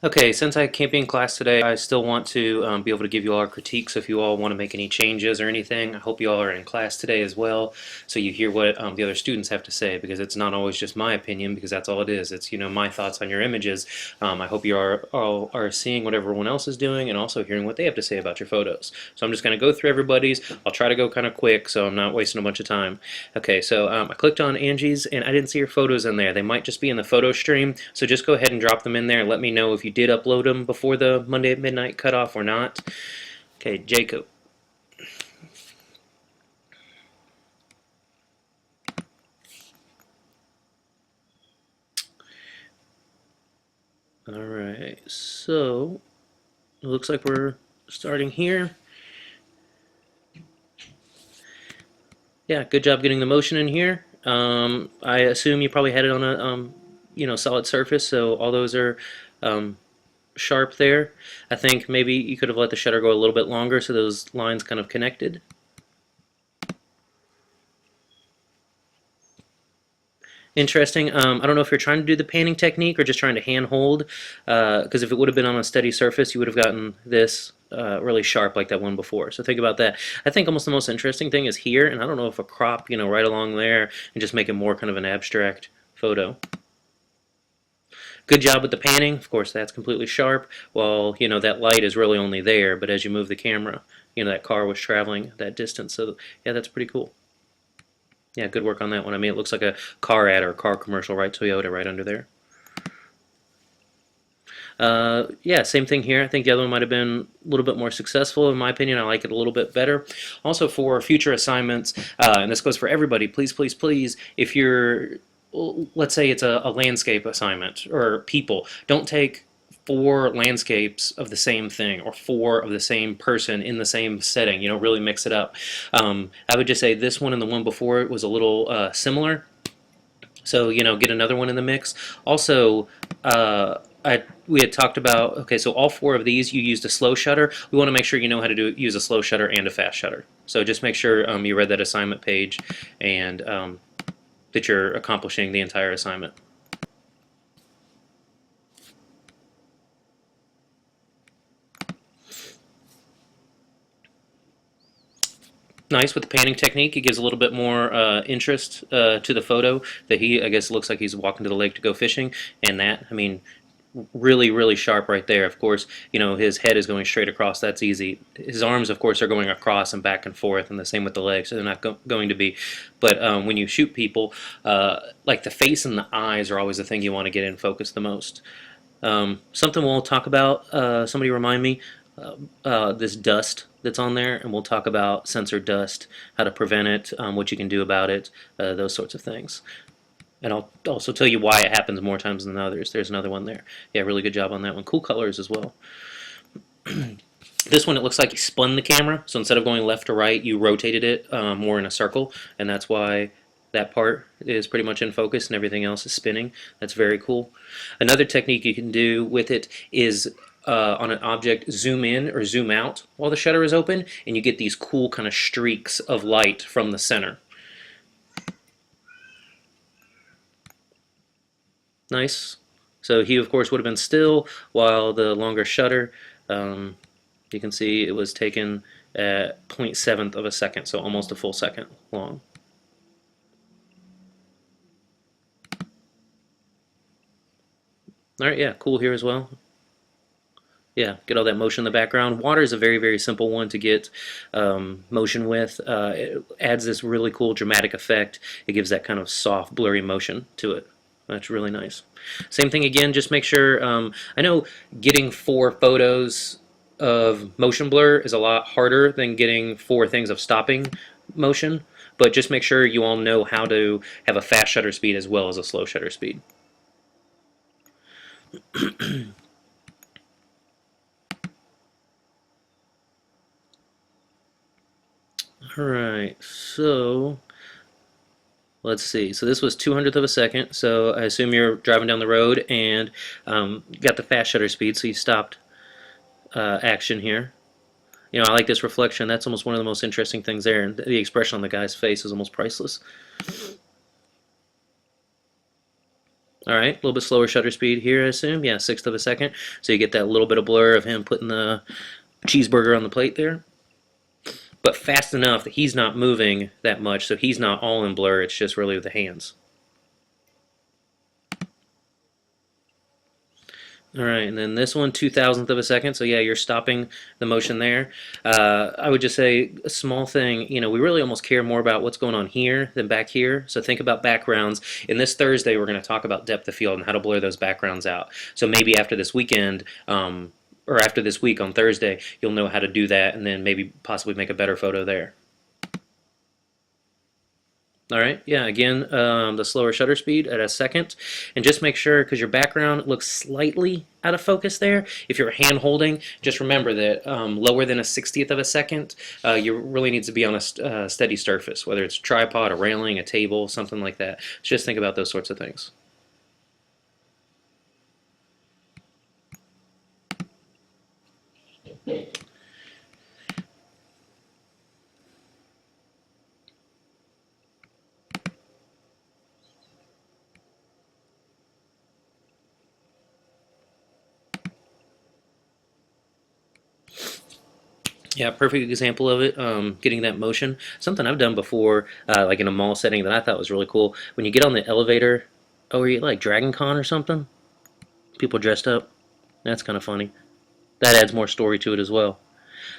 Okay, since I can't be in class today, I still want to be able to give you all our critiques. If you all want to make any changes or anything, I hope you all are in class today as well, so you hear what the other students have to say, because it's not always just my opinion, because that's all it is. It's, my thoughts on your images. I hope you all are seeing what everyone else is doing and also hearing what they have to say about your photos. So I'm just going to go through everybody's. I'll try to go kind of quick, so I'm not wasting a bunch of time. Okay, so I clicked on Angie's, and I didn't see your photos in there. They might just be in the photo stream, so just go ahead and drop them in there and let me know if you did upload them before the Monday at midnight cutoff or not. Okay, Jacob. Alright, so it looks like we're starting here. Yeah, good job getting the motion in here. I assume you probably had it on a solid surface, so all those are um, sharp there. I think maybe you could have let the shutter go a little bit longer so those lines kind of connected. Interesting. I don't know if you're trying to do the panning technique or just trying to hand hold, because if it would have been on a steady surface, you would have gotten this really sharp like that one before. So think about that. I think almost the most interesting thing is here, and I don't know if a crop, right along there and just make it more kind of an abstract photo. Good job with the panning. Of course, that's completely sharp. Well, that light is really only there, but as you move the camera, that car was traveling that distance. So yeah, that's pretty cool. Yeah, good work on that one. I mean, it looks like a car ad or a car commercial, right? Toyota right under there. Yeah, same thing here. I think the other one might have been a little bit more successful. In my opinion, I like it a little bit better. Also, for future assignments, and this goes for everybody, please, please, please, if you're, let's say it's a landscape assignment or people, don't take four landscapes of the same thing or four of the same person in the same setting. Really mix it up. I would just say this one and the one before it was a little similar. So, get another one in the mix. Also, we had talked about, okay, so all four of these you used a slow shutter. We want to make sure you know how to use a slow shutter and a fast shutter. So just make sure you read that assignment page and that you're accomplishing the entire assignment. Nice with the panning technique. It gives a little bit more interest to the photo. That I guess, looks like he's walking to the lake to go fishing, and that, I mean, really, really sharp right there. Of course, his head is going straight across. That's easy. His arms, of course, are going across and back and forth, and the same with the legs. So they're not going to be. But when you shoot people, like the face and the eyes are always the thing you want to get in focus the most. Something we'll talk about. Somebody remind me. This dust that's on there, and we'll talk about sensor dust, how to prevent it, what you can do about it, those sorts of things. And I'll also tell you why it happens more times than others. There's another one there. Yeah, really good job on that one. Cool colors as well. This one, it looks like you spun the camera, so instead of going left to right, you rotated it more in a circle, and that's why that part is pretty much in focus and everything else is spinning. That's very cool. Another technique you can do with it is on an object, zoom in or zoom out while the shutter is open, and you get these cool kind of streaks of light from the center. Nice. So he, of course, would have been still while the longer shutter, you can see it was taken at 0.7 of a second, so almost a full second long. All right, yeah, cool here as well. Yeah, get all that motion in the background. Water is a very, very simple one to get motion with. It adds this really cool dramatic effect. It gives that kind of soft, blurry motion to it. That's really nice. Same thing again, just make sure, I know getting 4 photos of motion blur is a lot harder than getting 4 things of stopping motion, but just make sure you all know how to have a fast shutter speed as well as a slow shutter speed. Alright, so let's see. So this was 200th of a second, so I assume you're driving down the road and got the fast shutter speed, so you stopped action here. I like this reflection. That's almost one of the most interesting things there, and the expression on the guy's face is almost priceless. All right, a little bit slower shutter speed here, I assume. Yeah, 1/6 of a second. So you get that little bit of blur of him putting the cheeseburger on the plate there, but fast enough that he's not moving that much, so he's not all in blur. It's just really with the hands. All right, and then this one, 2,000th of a second. So yeah, you're stopping the motion there. I would just say a small thing. We really almost care more about what's going on here than back here. So think about backgrounds. In this Thursday, we're going to talk about depth of field and how to blur those backgrounds out. So maybe after this weekend, or after this week on Thursday, you'll know how to do that, and then maybe possibly make a better photo there. All right, yeah, again, the slower shutter speed at a second. And just make sure, because your background looks slightly out of focus there, if you're hand holding, just remember that lower than a 60th of a second, you really needs to be on a steady surface, whether it's a tripod, a railing, a table, something like that. Just think about those sorts of things. Yeah, perfect example of it. Getting that motion. Something I've done before, like in a mall setting that I thought was really cool. When you get on the elevator, oh, are you like Dragon Con or something? People dressed up. That's kind of funny. That adds more story to it as well.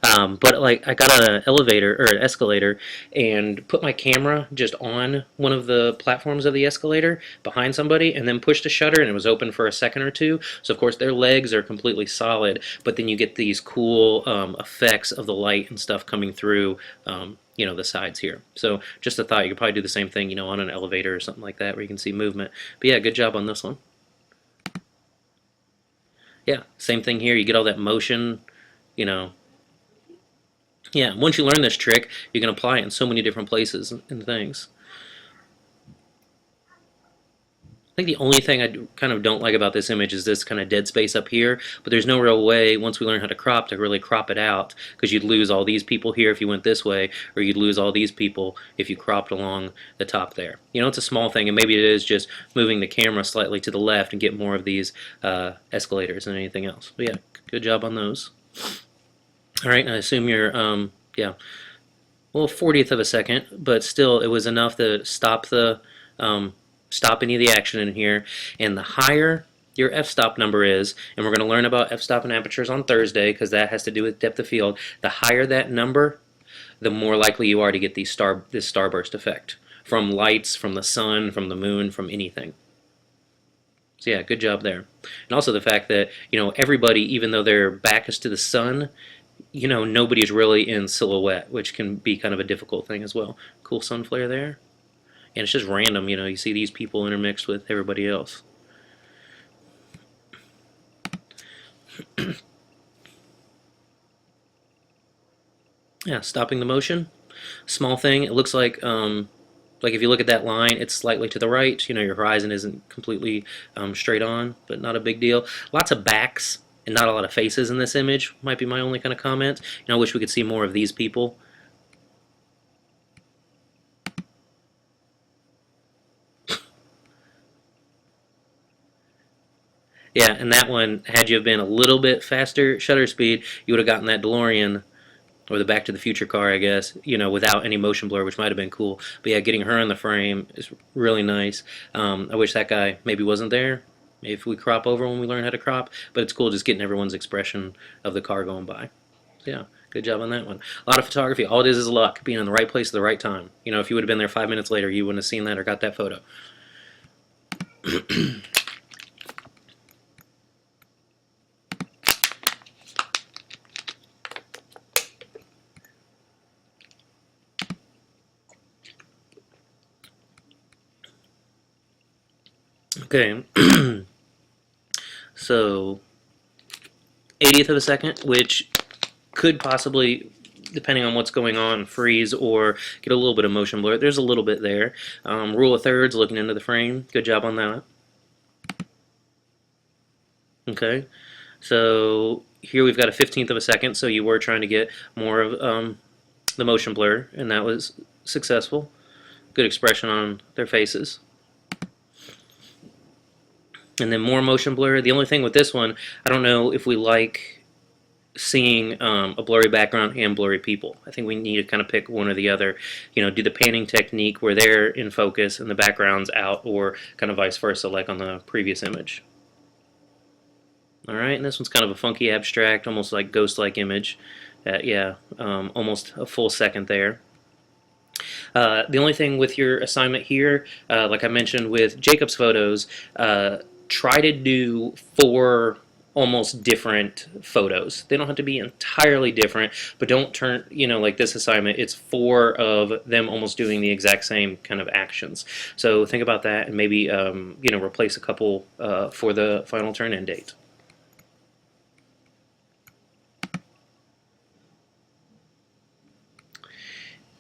But like I got on an elevator or an escalator and put my camera just on one of the platforms of the escalator behind somebody and then pushed the shutter and it was open for a second or two. So of course their legs are completely solid, but then you get these cool effects of the light and stuff coming through the sides here. So just a thought, you could probably do the same thing, on an elevator or something like that where you can see movement. But yeah, good job on this one. Yeah, same thing here. You get all that motion, you know, yeah, once you learn this trick, you can apply it in so many different places and things. I think the only thing I kind of don't like about this image is this kind of dead space up here, but there's no real way, once we learn how to crop, to really crop it out, because you'd lose all these people here if you went this way, or you'd lose all these people if you cropped along the top there. It's a small thing, and maybe it is just moving the camera slightly to the left and get more of these escalators than anything else. But yeah, good job on those. All right, I assume you're, yeah, well, 40th of a second, but still it was enough to stop any of the action in here. And the higher your f-stop number is, and we're going to learn about f-stop and apertures on Thursday because that has to do with depth of field, the higher that number, the more likely you are to get this starburst effect from lights, from the sun, from the moon, from anything. So yeah, good job there. And also the fact that, everybody, even though their back is to the sun, nobody's really in silhouette, which can be kind of a difficult thing as well. Cool sun flare there. And it's just random, you see these people intermixed with everybody else. Yeah, stopping the motion. Small thing. It looks like if you look at that line, it's slightly to the right. Your horizon isn't completely straight on, but not a big deal. Lots of backs and not a lot of faces in this image might be my only kind of comment. I wish we could see more of these people. Yeah, and that one, had you have been a little bit faster shutter speed, you would have gotten that DeLorean or the Back to the Future car, I guess, without any motion blur, which might have been cool. But yeah, getting her in the frame is really nice. I wish that guy maybe wasn't there. Maybe if we crop over when we learn how to crop, but it's cool just getting everyone's expression of the car going by. So yeah, good job on that one. A lot of photography. All it is luck, being in the right place at the right time. If you would have been there 5 minutes later, you wouldn't have seen that or got that photo. Okay, so 80th of a second, which could possibly, depending on what's going on, freeze or get a little bit of motion blur. There's a little bit there. Rule of thirds, looking into the frame. Good job on that. Okay, so here we've got a 15th of a second, so you were trying to get more of the motion blur, and that was successful. Good expression on their faces. And then more motion blur. The only thing with this one, I don't know if we like seeing a blurry background and blurry people. I think we need to kind of pick one or the other. You know, do the panning technique where they're in focus and the background's out, or kind of vice versa, like on the previous image. All right, and this one's kind of a funky abstract, almost like ghost-like image. Yeah, almost a full second there. The only thing with your assignment here, like I mentioned with Jacob's photos, try to do 4 almost different photos. They don't have to be entirely different, but don't turn, you know, like this assignment, it's 4 of them almost doing the exact same kind of actions. So think about that and maybe, you know, replace a couple for the final turn-in date.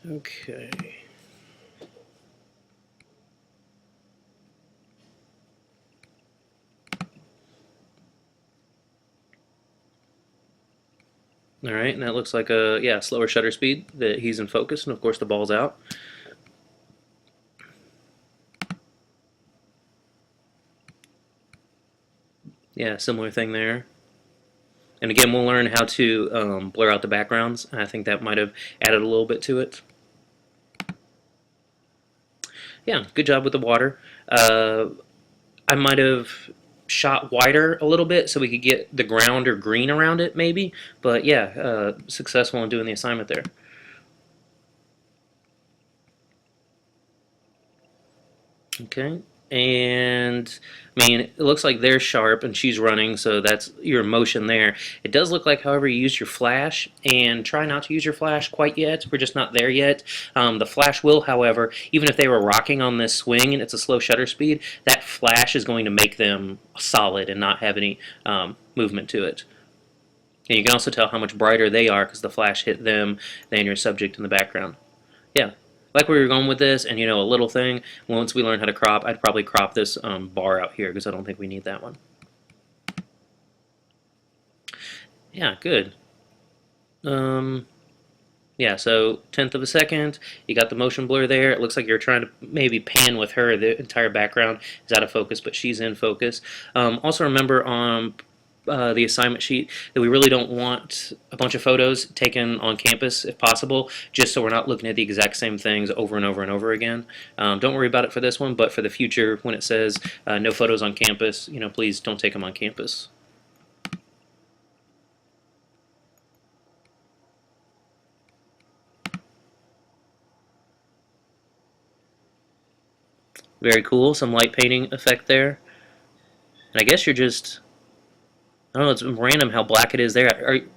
Okay. All right, and that looks like a, yeah, slower shutter speed that he's in focus, and of course the ball's out. Yeah, similar thing there. And again, we'll learn how to blur out the backgrounds. I think that might have added a little bit to it. Yeah, good job with the water. I might have shot wider a little bit so we could get the ground or green around it maybe, but yeah, successful in doing the assignment there. Okay, and I mean, it looks like they're sharp and she's running, so that's your motion there. It does look like, however, you use your flash, and try not to use your flash quite yet. We're just not there yet. The flash will, however, even if they were rocking on this swing and it's a slow shutter speed, that flash is going to make them solid and not have any movement to it. And you can also tell how much brighter they are because the flash hit them than your subject in the background. Yeah, like where you're going with this, and you know, a little thing, once we learn how to crop, I'd probably crop this bar out here because I don't think we need that one. Yeah, good. Yeah, so 1/10 of a second, you got the motion blur there. It looks like you're trying to maybe pan with her. The entire background is out of focus, but she's in focus. Also remember on the assignment sheet that we really don't want a bunch of photos taken on campus if possible, just so we're not looking at the exact same things over and over and over again. Don't worry about it for this one, but for the future, when it says no photos on campus, you know, please don't take them on campus. Very cool, some light painting effect there. And I guess you're just, I don't know, it's random how black it is there. I'm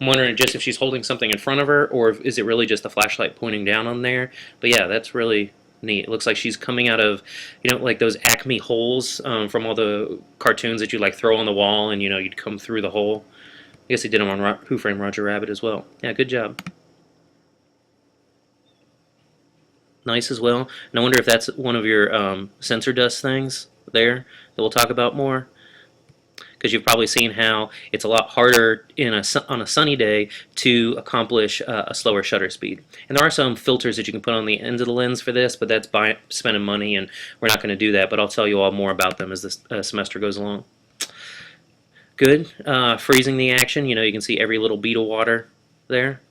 wondering just if she's holding something in front of her, or is it really just the flashlight pointing down on there? But yeah, that's really neat. It looks like she's coming out of, you know, like those Acme holes from all the cartoons that you like throw on the wall, and you know, you'd come through the hole. I guess he did them on Who Framed Roger Rabbit as well. Yeah, good job. Nice as well. And I wonder if that's one of your sensor dust things there that we'll talk about more, because you've probably seen how it's a lot harder on a sunny day to accomplish a slower shutter speed. And there are some filters that you can put on the ends of the lens for this, but that's spending money, and we're not going to do that. But I'll tell you all more about them as this semester goes along. Good. Freezing the action. You know, you can see every little bead of water there.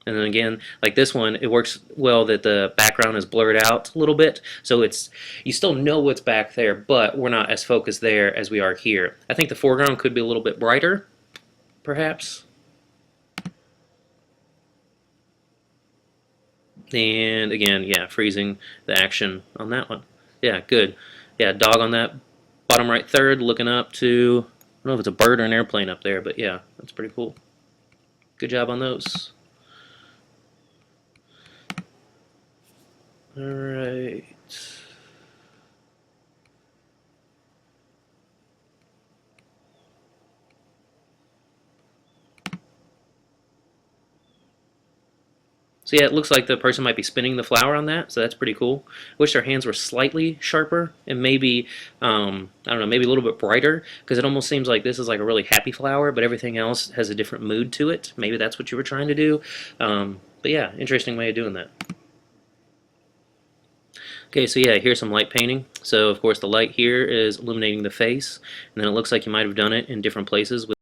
And then again, like this one, it works well that the background is blurred out a little bit, so it's, you still know what's back there, but we're not as focused there as we are here. I think the foreground could be a little bit brighter, perhaps. And again, yeah, freezing the action on that one. Yeah, good. Yeah, dog on that bottom right third, looking up to, I don't know if it's a bird or an airplane up there, but yeah, that's pretty cool. Good job on those. All right. So yeah, it looks like the person might be spinning the flower on that, so that's pretty cool. Wish their hands were slightly sharper and maybe, I don't know, maybe a little bit brighter, because it almost seems like this is like a really happy flower, but everything else has a different mood to it. Maybe that's what you were trying to do. But yeah, interesting way of doing that. Okay, so yeah, here's some light painting. So of course the light here is illuminating the face, and then it looks like you might have done it in different places with